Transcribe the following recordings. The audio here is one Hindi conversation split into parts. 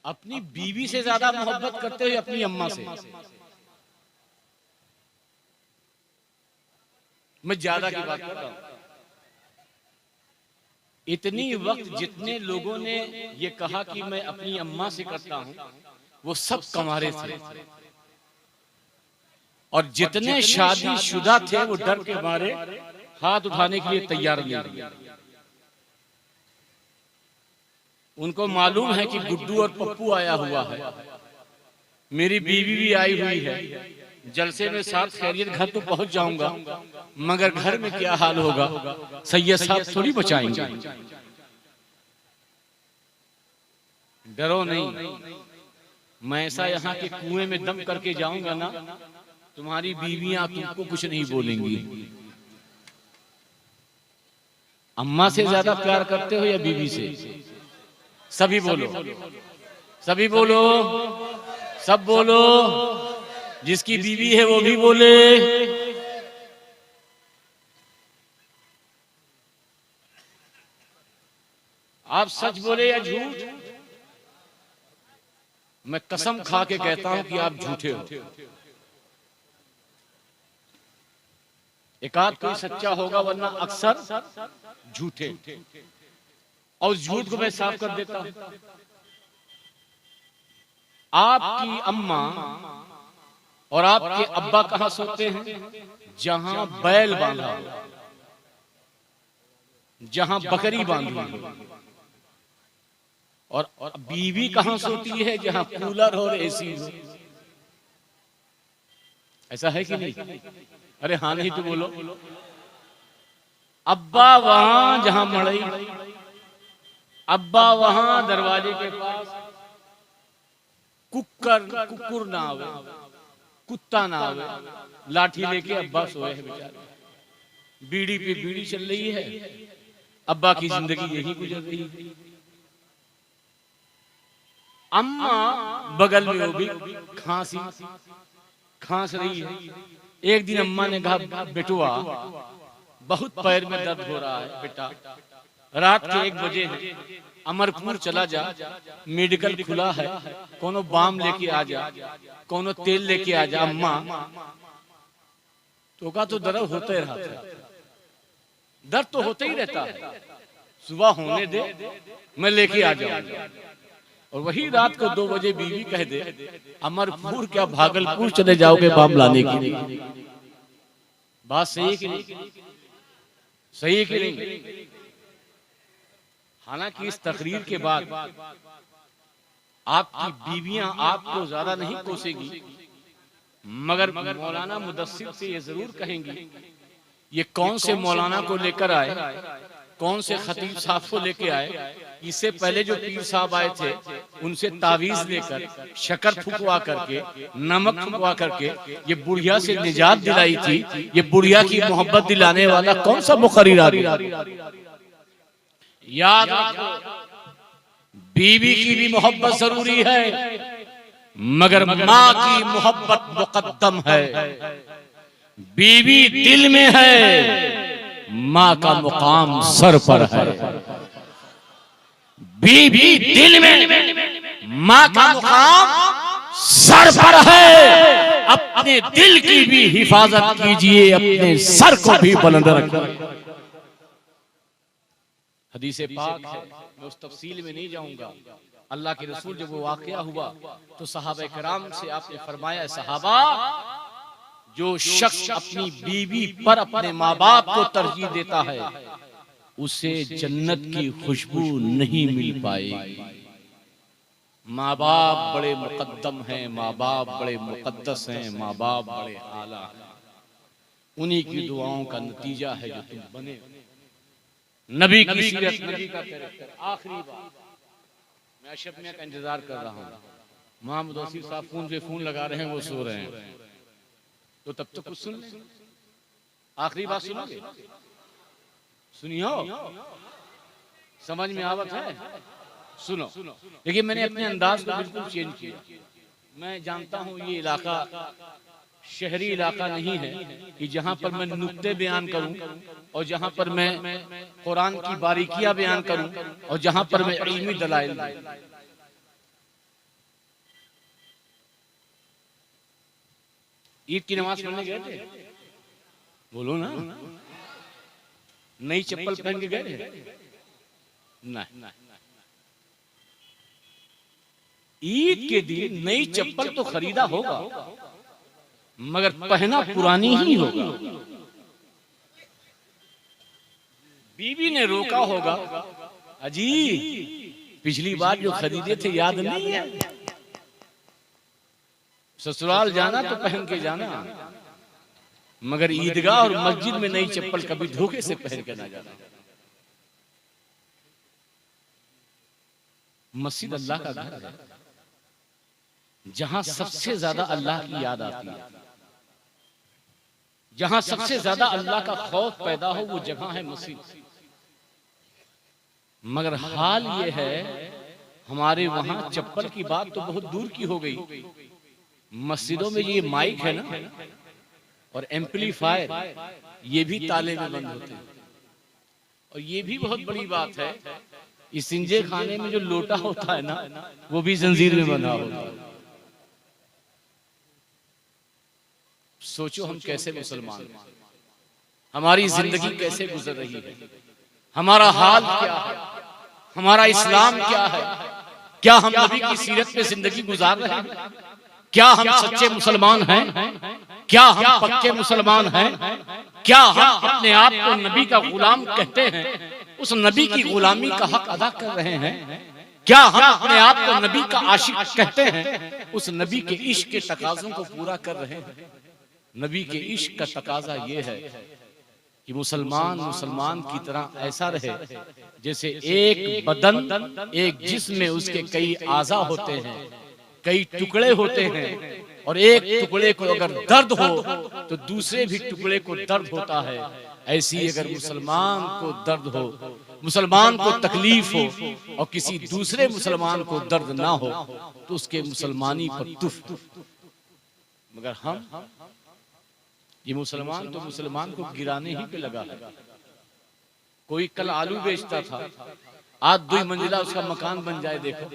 अपनी बीवी से ज्यादा मोहब्बत करते हुए अपनी अम्मा से। मैं ज्यादा की बात कर रहा हूं। इतनी वक्त जितने लोगों ने ये कहा कि मैं अपनी अम्मा से करता हूं, वो सब कंवारे थे, और जितने शादीशुदा थे वो डर के मारे हाथ उठाने के लिए तैयार नहीं थे। उनको मालूम है कि गुड्डू और पप्पू आया हुआ है, मेरी बीवी भी आई हुई है, जलसे में साथ खैरियत घर तो पहुंच जाऊंगा, मगर घर में क्या हाल होगा, सैयद साहब थोड़ी बचाएंगे। डरो नहीं, मैं ऐसा यहाँ के कुएं में दम करके जाऊंगा ना, तुम्हारी बीवियां तुमको कुछ नहीं बोलेंगी। अम्मा से ज्यादा प्यार करते हो या बीवी से? सभी बोलो, सभी बोलो, सब बोलो। जिसकी बीवी है वो भी बोले। आप सच बोले या झूठ? मैं कसम खा के कहता हूं कि आप झूठे हो। एकाध कोई सच्चा होगा, वरना अक्सर झूठे। और झूठ को मैं साफ कर देता हूं। आपकी अम्मा और आपके अब्बा कहां सोते हैं? जहां बैल बांधा, जहां बकरी बांधी हो। और बीवी कहां सोती है? जहां कूलर और एसी हो। ऐसा है कि नहीं? अरे हाँ नहीं तो बोलो। अब्बा वहां जहां मड़ई, अब्बा वहां दरवाजे के पास, कुकुर ना आवे, कुत्ता ना आवे, लाठी लेके अब्बा सोए हैं बेचारे। बीड़ी पे बीड़ी चल रही है, अब्बा की जिंदगी यही गुजर रही है। अम्मा बगल में वो भी खांस रही है। एक दिन अम्मा ने कहा, बेटुआ बहुत पैर में दर्द हो रहा है बेटा, रात के 1 बजे है, अमरपुर चला जा, मेडिकल खुला है, कोनो बाम लेके आ जा, कोनो तेल लेके आ जा। अम्मा तो का तो दर्द होता ही रहता है, दर्द तो होता ही रहता है, सुबह होने दे, मैं लेके आ जाऊंगा। और वही रात को 2 बजे बीवी कह दे, अमरपुर क्या भागलपुर चले जाओगे बाम लाने के लिए। बात सही कि नहीं? सही कि नहीं? हालांकि इस तकरीर के बाद आपकी बीवियां आपको ज्यादा नहीं कोसेगी, मगर मौलाना मुदस्सिर से ये जरूर कहेंगी, ये कौन से मौलाना को लेकर आए, कौन से खतीब साहब को लेके आए। इससे पहले जो पीर साहब आए थे, उनसे तावीज लेकर, शक्कर फुकवा करके, नमक फुकवा करके ये बुढ़िया से निजात दिलाई थी। ये बुढ़िया की मोहब्बत दिलाने वाला कौन सा मुखर्रिर आ गया? याद रखो, बीवी की भी मोहब्बत जरूरी है, मगर माँ की मोहब्बत मुकद्दम है। बीवी दिल में है, माँ का मुकाम सर पर है। बीवी दिल में, माँ का मुकाम सर पर है। अपने दिल की भी हिफाजत कीजिए, अपने सर को भी बुलंद रखिए। हदीस पाक है, मैं उस तफसील में नहीं जाऊंगा। अल्लाह के रसूल जब वो वाकया हुआ तो सहाबा किराम से आपने फरमाया, सहाबा, जो शख्स अपनी बीवी पर अपने माँ बाप को तरजीह देता है, उसे जन्नत की खुशबू नहीं मिल पाएगी। माँ बाप बड़े मुकद्दम हैं, माँ बाप बड़े मुकद्दस हैं, माँ बाप बड़े आला हैं। उन्हीं की दुआओं का नतीजा है जो तुम बने। नबी की सीरत, नबी का कैरेक्टर। आखिरी बात, मैं अशरफ मियां का इंतजार कर रहा हूँ। मोहम्मद वसीफ साहब फोन पे फोन लगा रहे हैं, वो सो रहे हैं, तो तब तक कुछ सुन लें। आखिरी बात सुनोगे? सुनियो, समझ में आवत है? सुनो। देखिए, मैंने अपने अंदाज को बिल्कुल चेंज किया। मैं जानता हूँ ये इलाका शहरी इलाका नहीं है कि जहाँ पर मैं नुक्ते बयान करूँ और जहाँ पर मैं कुरान की बारीकियां बयान करूँ और जहाँ पर मैं इल्मी दलाइल। ईद की नमाज पढ़ने गए थे? बोलो ना। नई चप्पल पहन के गए थे? नहीं। ईद के दिन नई चप्पल तो खरीदा होगा, मगर पहना पुरानी ही होगा। बीवी ने रोका होगा, अजी पिछली बार जो खरीदे थे याद नहीं है? ससुराल जाना तो पहन के जाना, मगर ईदगाह और मस्जिद में नई चप्पल कभी धोखे से पहन के ना जाना। मस्जिद अल्लाह का घर है, जहां सबसे ज्यादा अल्लाह की याद आती है, जहां सबसे ज्यादा अल्लाह का खौफ पैदा हो, वो जगह है मस्जिद। मगर हाल ये है, हमारे वहां चप्पल की बात तो बहुत दूर की हो गई। मस्जिदों में ये माइक है ना, और एम्पलीफायर, ये भी ताले में बंद होते हैं। और ये भी बहुत बड़ी बात है, इस सिंजे खाने में जो लोटा होता है ना, वो भी जंजीर में बंधा होता है। सोचो हम कैसे मुसलमान, हमारी जिंदगी कैसे गुजर रही है, हमारा हाल क्या है, हमारा इस्लाम क्या है। क्या हम नबी की सीरत पे जिंदगी गुजार रहे हैं? क्या हम सच्चे मुसलमान हैं? क्या हम पक्के मुसलमान हैं? क्या हम अपने आप को नबी का गुलाम कहते हैं, उस नबी की गुलामी का हक अदा कर रहे हैं? क्या हम अपने आप को नबी का आशिक कहते हैं, उस नबी के इश्क के तकाज़ों को पूरा कर रहे हैं? नबी के इश्क का तकाजा ये है कि मुसलमान मुसलमान की तरह ऐसा रहे जैसे एक बदन, एक जिस्म में उसके कई आज़ा होते हैं, कई टुकड़े होते हैं, और एक टुकड़े को अगर दर्द हो तो दूसरे भी टुकड़े को दर्द होता है। ऐसी अगर मुसलमान को दर्द हो, मुसलमान को तकलीफ हो, और किसी दूसरे मुसलमान को दर्द ना हो, तो उसके मुसलमानी पर तुफ। मगर हम ये मुसलमान तो मुसलमान को गिराने ही पे लगा है। कोई कल आलू बेचता था, आज 2 मंजिला उसका मकान बन जाए। देखो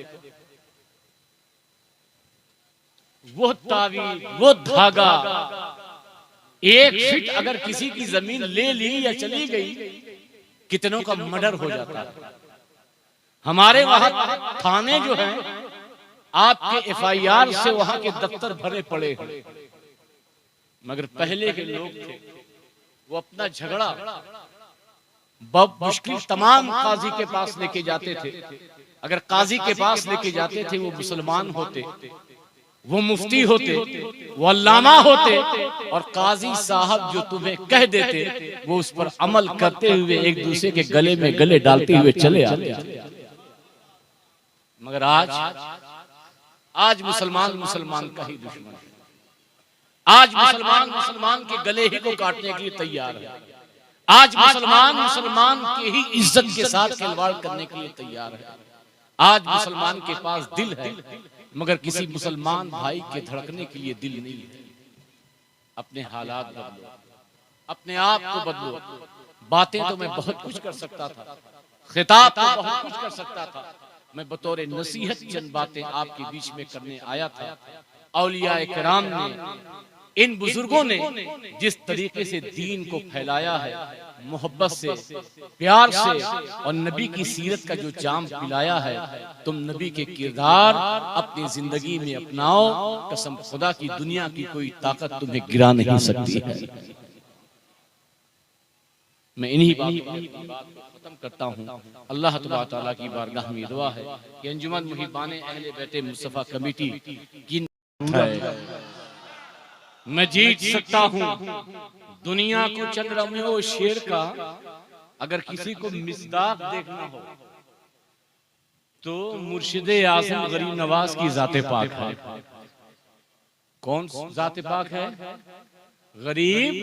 वो तावीज, वो धागा, 1 फीट अगर किसी की जमीन ले ली या चली गई, कितनों का मर्डर हो जाता है। हमारे वहां थाने जो हैं, आपके FIR से वहां के दफ्तर भरे पड़े हैं। मगर पहले के लोग थे, वो अपना झगड़ा बहुत मुश्किल तमाम काजी के पास लेके जाते थे। अगर काजी के पास लेके जाते थे, वो मुसलमान होते, वो मुफ्ती होते, वो अल्लामा होते, और काजी साहब जो तुम्हें कह देते, वो उस पर अमल करते हुए एक दूसरे के गले में गले डालते हुए चले आते। मगर आज मुसलमान मुसलमान का ही दुश्मन है। आज मुसलमान मुसलमान के गले ही को काटने के लिए तैयार है। आज मुसलमान मुसलमान के ही इज्जत के साथ खिलवाड़ करने के लिए तैयार है। आज मुसलमान के पास दिल है, मगर किसी मुसलमान भाई के धड़कने के लिए दिल नहीं है। अपने हालात बदलो, अपने आप को बदलो। बातें तो मैं बहुत कुछ कर सकता था, खिताब तो बहुत कुछ कर सकता था, मैं बतौर नसीहत चंद बातें आपके बीच में करने आया था। औलिया किराम ने, इन बुजुर्गों ने जिस तरीके से दीन को फैलाया है, मोहब्बत से, प्यार से, और नबी की सीरत का जो जाम पिलाया है, तुम नबी के किरदार अपनी जिंदगी में अपनाओ। कसम खुदा की, दुनिया की कोई ताकत तुम्हें गिरा नहीं सकती है। मैं इन्हीं बातों को खत्म करता हूँ। अल्लाह तबारक तआला की बारगाह में दुआ है कि अंजुमन मुहिब्बाने अहले बैत मुस्तफा कमेटी की मैं जीत सकता हूँ दुनिया को चंद्रमा शेर का। अगर किसी को मिसदाक देखना हो तो मुर्शिदे आज़म गरीब नवाज की जाते पाक है। कौन जाते पाक है? गरीब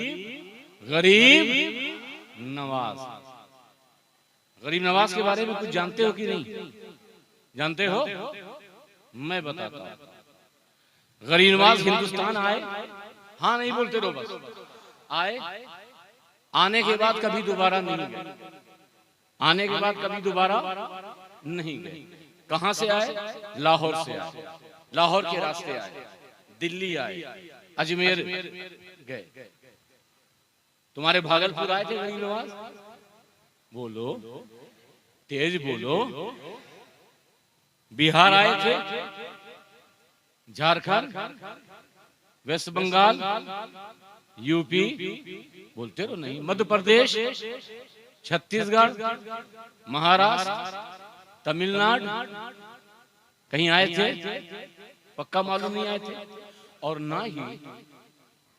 नवाज। गरीब नवाज के बारे में कुछ जानते हो कि नहीं जानते हो? मैं बताता हूं। गरीब नवाज हिंदुस्तान आए, हाँ नहीं बोलते रहो, बस आए, आने के बाद कभी दोबारा नहीं गए, आने के बाद कभी दोबारा नहीं गए। कहां से आए? लाहौर से आए, लाहौर के रास्ते आए, दिल्ली आए, अजमेर गए, तुम्हारे भागलपुर आए थे गरीब नवाज? बोलो, तेज बोलो। बिहार आए थे, झारखंड, वेस्ट बंगाल, यूपी, बोलते रहो नहीं, मध्य प्रदेश, छत्तीसगढ़, महाराष्ट्र, तमिलनाडु, कहीं आए थे? पक्का मालूम नहीं आए थे। और ना ही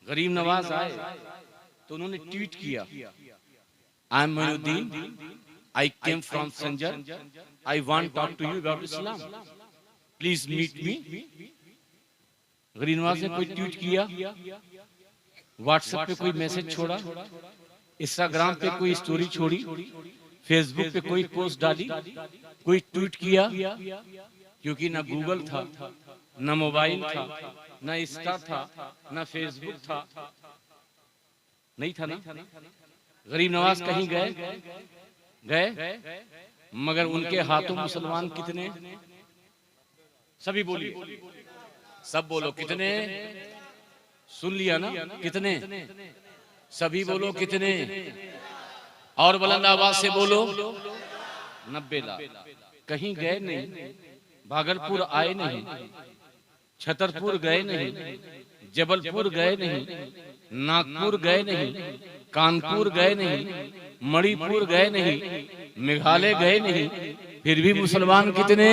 गरीब नवाज आए तो उन्होंने ट्वीट किया, I am Moinuddin, I came from Sanjar, I want talk to you about Islam, please meet me. Garib Nawaz ने कोई ट्वीट किया, व्हाट्सएप पे कोई मैसेज छोड़ा, इंस्टाग्राम पे कोई स्टोरी छोड़ी, फेसबुक पे कोई पोस्ट डाली, कोई ट्वीट किया? क्योंकि ना गूगल था, ना मोबाइल था, ना इंस्टा था, ना फेसबुक था, नहीं था ना। गरीब नवाज कहीं गए, मगर उनके हाथों मुसलमान कितने? सभी बोलिए, सब बोलो कितने? सुन लिया ना, कितने? सभी बोलो कितने? और बुलंद आवाज से बोलो, 90 लाख। कहीं गए नहीं, भागलपुर आए नहीं, छतरपुर गए नहीं, जबलपुर गए नहीं, नागपुर गए नहीं, कानपुर गए नहीं, मणिपुर गए नहीं, मेघालय गए नहीं, फिर भी मुसलमान कितने?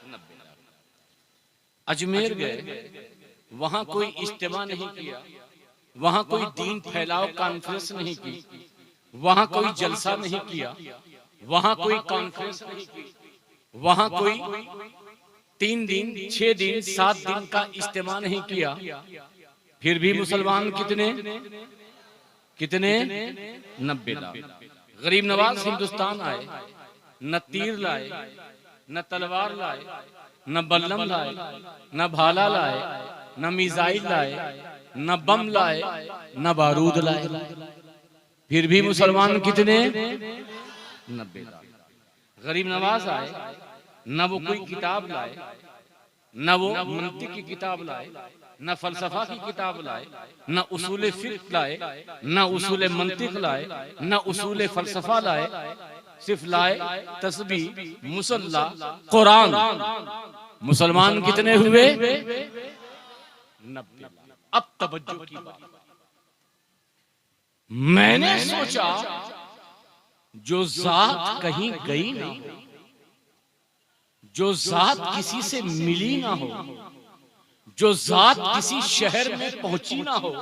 90 लाख। अजमेर गए, वहां कोई इज्तिमा नहीं किया, वहां कोई दीन फैलाओ कॉन्फ्रेंस नहीं की, वहां कोई जलसा नहीं किया, वहां कोई कॉन्फ्रेंस नहीं की, वहां कोई 3 दिन, 6 दिन, 7 दिन का इज्तिमा नहीं किया, फिर भी मुसलमान कितने? 90 लाख। गरीब नवाज हिंदुस्तान आए, न तीर लाए, न तलवार लाए, न बल्लम लाए, न भाला लाए, न मिसाइल लाए, न बम लाए, न बारूद लाए, फिर भी मुसलमान कितने? 90 लाख। गरीब नवाज आए, न वो कोई किताब लाए, न वो मंतिक की किताब लाए, न फलसफा की किताब लाए, न उसूल फिक्र लाए, न उसूल मंतिक लाए, न उसूल फलसफा लाए, सिर्फ लाए तस्बीह, मुसल्ला, कुरान। मुसलमान कितने हुए? 90 लाख। अब तवज्जो की बात, मैंने सोचा जो जात कहीं गई ना हो, जो जात किसी से मिली ना हो, जो जात किसी शहर में पहुंची ना हो,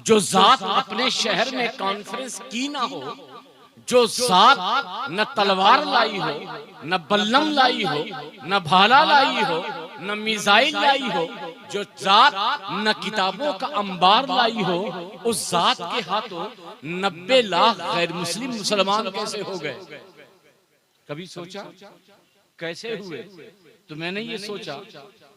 जो जात अपने शहर में कॉन्फ्रेंस की ना हो, जो जात न तलवार लाई हो, न बल्लम लाई हो, न भाला लाई हो, न मिसाइल लाई हो, जो जात न किताबों का अंबार लाई हो, उस जात के हाथों 90 लाख गैर मुस्लिम मुसलमान कैसे हो गए? कभी सोचा कैसे हुए? तो मैंने ये सोचा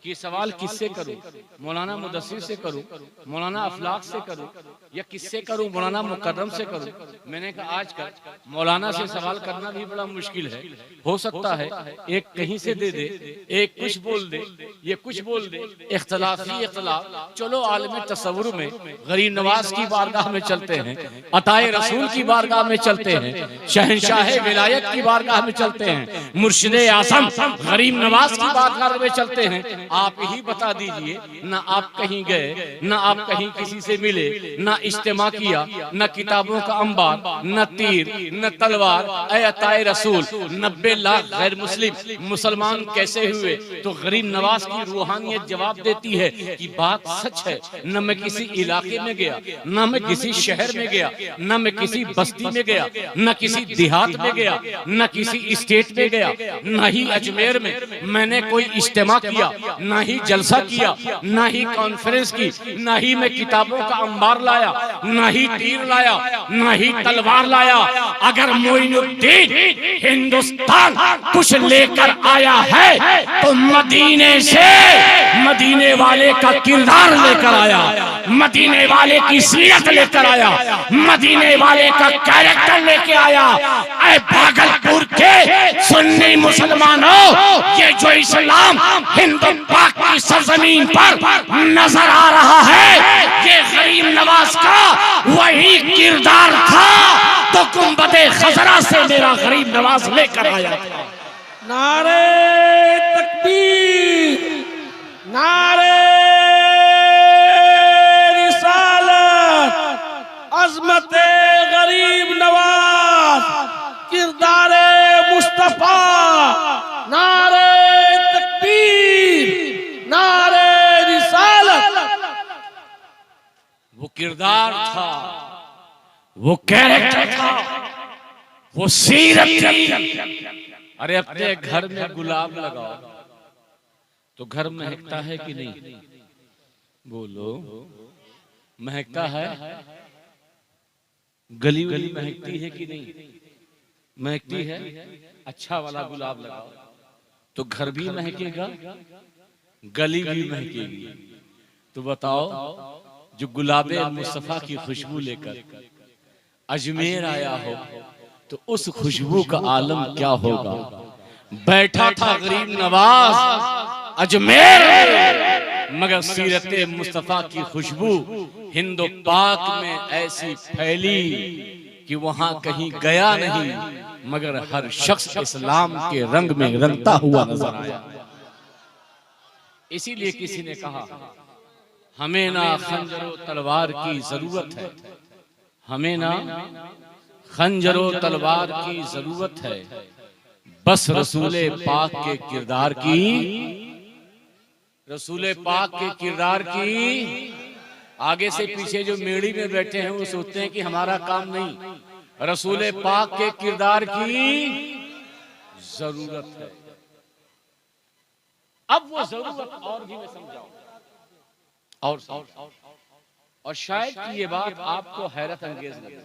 कि सवाल किससे करूं, मौलाना मुदस्सिर से करूं, मौलाना अफलाक से करूं, या किससे करूं, मौलाना मुकर्रम से करूं। मैंने कहा आजकल मौलाना से सवाल करना भी बड़ा मुश्किल है, हो सकता है एक कहीं से दे दे, एक कुछ बोल दे, ये कुछ बोल दे, इख्तलाफी इख्तलाफ। चलो आलम तसव्वुर में गरीब नवाज की बारगाह में चलते हैं, अताए रसूल की बारगाह में चलते हैं, शहंशाह विलायत की बारगाह में चलते हैं, मुर्शिदे आज़म गरीब नवाज की बारगाह में चलते हैं। आप ही बता दीजिए, ना आप कहीं गए, ना आप कहीं किसी से मिले, ना इज्तिमा किया, ना किताबों का अंबार, न तीर, न तलवार, ऐ अताए रसूल 90 लाख गैर मुस्लिम मुसलमान कैसे हुए? तो गरीब नवाज की रूहानियत जवाब देती है कि बात सच है। न मैं किसी इलाके में गया, न मैं किसी शहर में गया, न मैं किसी बस्ती में गया, न किसी देहात में गया, न किसी स्टेट में गया, न ही अजमेर में मैंने कोई इज्तिमा किया, ना ही जलसा किया, ना ही कॉन्फ्रेंस की, ना ही मैं किताबों का अंबार लाया, ना ही तीर लाया, ना ही तलवार लाया। अगर मोइनुद्दीन हिंदुस्तान कुछ लेकर आया है तो मदीने से पीछे मदीने वाले का किरदार लेकर आया, मदीने वाले की सीरत लेकर आया, मदीने वाले का कैरेक्टर लेके आया। ऐ भागलपुर के सुन्नी मुसलमानों, ये जो इस्लाम हिंद पाक की सरजमीन पर नजर आ रहा है, ये गरीब नवाज का वही किरदार था तो गुंबदे खजरा से मेरा गरीब नवाज लेकर आया था। नारे तकबीर, नारे रिसालत, अज़मते गरीब नवाज, किरदारे मुस्तफा, नारे तकबीर, नारे रिसालत। वो किरदार था, वो कैरेक्टर था, वो सीरत थी। अरे अपने घर में गुलाब लगाओ तो घर महकता है कि नहीं? बोलो, महकता है? गली गली महकती है कि नहीं? महकती है। अच्छा वाला गुलाब लगाओ तो घर भी महकेगा, गली भी महकेगी। तो बताओ, जो गुलाबे मुस्तफा की खुशबू लेकर अजमेर आया हो तो उस खुशबू का आलम क्या होगा? बैठा था गरीब नवाज अजमेर में, मगर सीरत मुस्तफा की खुशबू हिंदो पाक में ऐसी फैली कि वहां कहीं गया नहीं, मगर हर शख्स इस्लाम के रंग में रंगता हुआ नजर आया। इसीलिए किसी ने कहा, हमें ना खंजरो तलवार की जरूरत है, हमें ना खंजरो तलवार की जरूरत है, बस रसूले पाक के किरदार की, रसूले पाक के किरदार की। आगे से पीछे जो मेड़ी में बैठे हैं वो सोचते हैं कि हमारा काम नहीं, रसूले पाक के किरदार की जरूरत है। अब वो जरूरत और भी मैं समझाऊं और शायद ये बात आपको हैरत अंगेज लगे,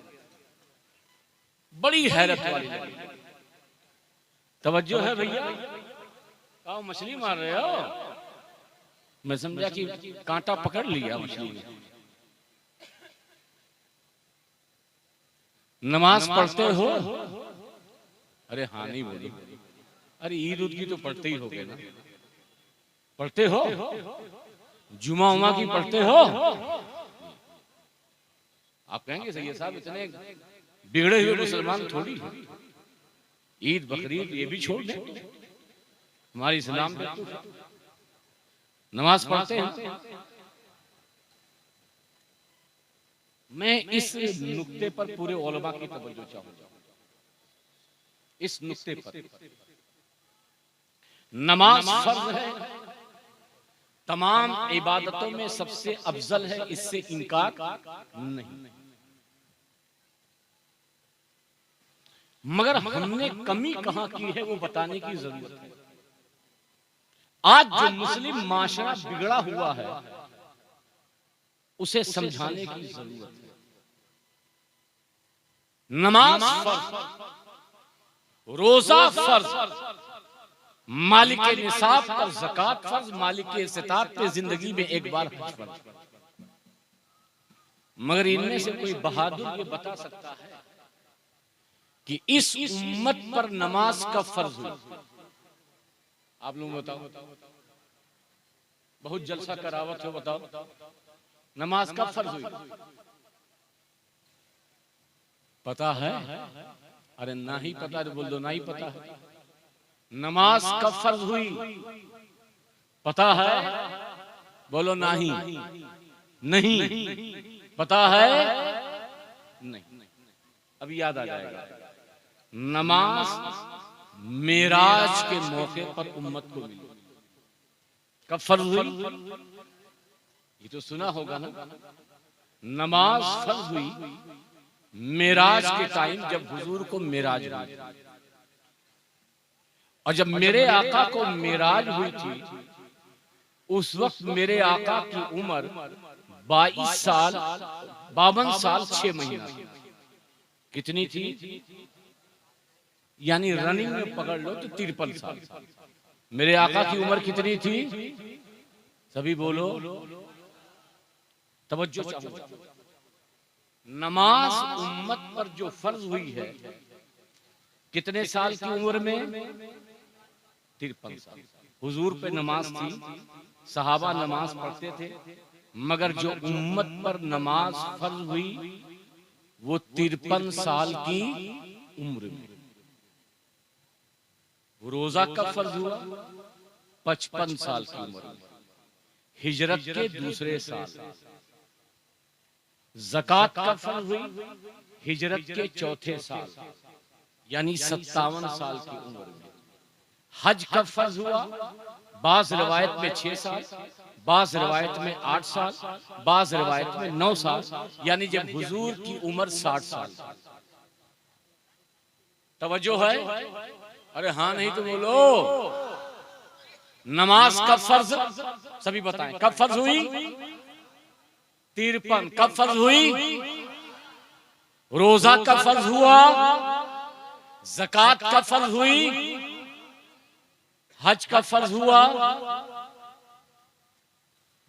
बड़ी हैरत वाली लगे। तवज्जो है भैया? आओ, मछली मार रहे हो? मैं समझा कि कांटा पकड़ लिया मछली ने। नमाज पढ़ते हो? अरे हाँ नहीं बोली। अरे ईद उद की तो पढ़ते ही होगे ना? पढ़ते हो? जुमा उमा की पढ़ते हो? आप कहेंगे सही है साहब, इतने बिगड़े हुए मुसलमान थोड़ी है। ईद बकरीद ये भी छोड़ दे, हमारी इस्लाम में तो नमाज पढ़ते हैं। मैं इस नुक्ते पर पूरे उलमा की तवज्जो चाहूंगा। इस नुक्ते पर नमाज फर्ज है, तमाम इबादतों में सबसे अफजल है, इससे इनकार नहीं। मगर हमने कमी कहां की है वो बताने की जरूरत है। आज जो मुस्लिम माशरा बिगड़ा हुआ है उसे समझाने की जरूरत है। नमाज फर्ज, रोजा फर्ज, मालिक निसाब पर ज़कात फर्ज, मालिक इस्तिताअत पे जिंदगी में एक बार हज फर्ज। मगर इनमें से कोई बहादुर ये बता सकता है कि इस उम्मत पर नमाज का फर्ज हुआ? आप लोग बताओ, बहुत जलसा करावत हो, बताओ नमाज का फर्ज हुई? पता है? अरे ना ही पता तो बोल दो, ना ही पता है। नमाज कब फर्ज हुई पता है? बोलो नहीं। नहीं पता है? नहीं। अभी याद आ जाएगा। नमाज मेराज के मौके पर उम्मत को मिली। कब फर्ज हुई? ये तो सुना होगा ना। नमाज फर्ज हुई मेराज के टाइम, जब हुजूर को मेराज हुई। और जब मेरे आका को मेराज हुई थी उस वक्त मेरे आका की उम्र 22 साल 52 साल 6 महीना। कितनी थी? यानी रनिंग में पकड़ लो तो 53 साल। मेरे आका की उम्र कितनी थी? सभी बोलो, तवज्जो चाहूंगा। नमाज उम्मत पर जो फर्ज हुई है, कितने साल की उम्र में? 53 साल। हुजूर पे नमाज थी, सहाबा नमाज पढ़ते थे, मगर जो उम्मत पर नमाज फर्ज हुई वो 53 साल की उम्र में। रोजा कब फर्ज हुआ? 55 साल की उम्र में, हिजरत के दूसरे साल। ज़कात कब फर्ज हुई? हिजरत के चौथे साल, यानी 57 साल की उम्र में। हज कब फर्ज हुआ? बाज रिवायत में 6 साल, बाज रिवायत में 8 साल, बाज रिवायत में 9 साल, यानी जब हुजूर की उम्र 60 साल। तवज्जो है? अरे हाँ नहीं तो बोलो। नमाज कब फर्ज? सभी बताएं, कब फर्ज हुई? 53। कब फर्ज हुई? रोजा कब फर्ज हुआ? ज़कात कब फर्ज हुई? हज का फर्ज हुआ?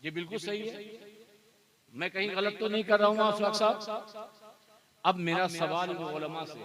ये बिल्कुल सही है। मैं कहीं गलत तो नहीं कर रहा हूं आफलाक साहब? अब मेरा सवाल उलमा से,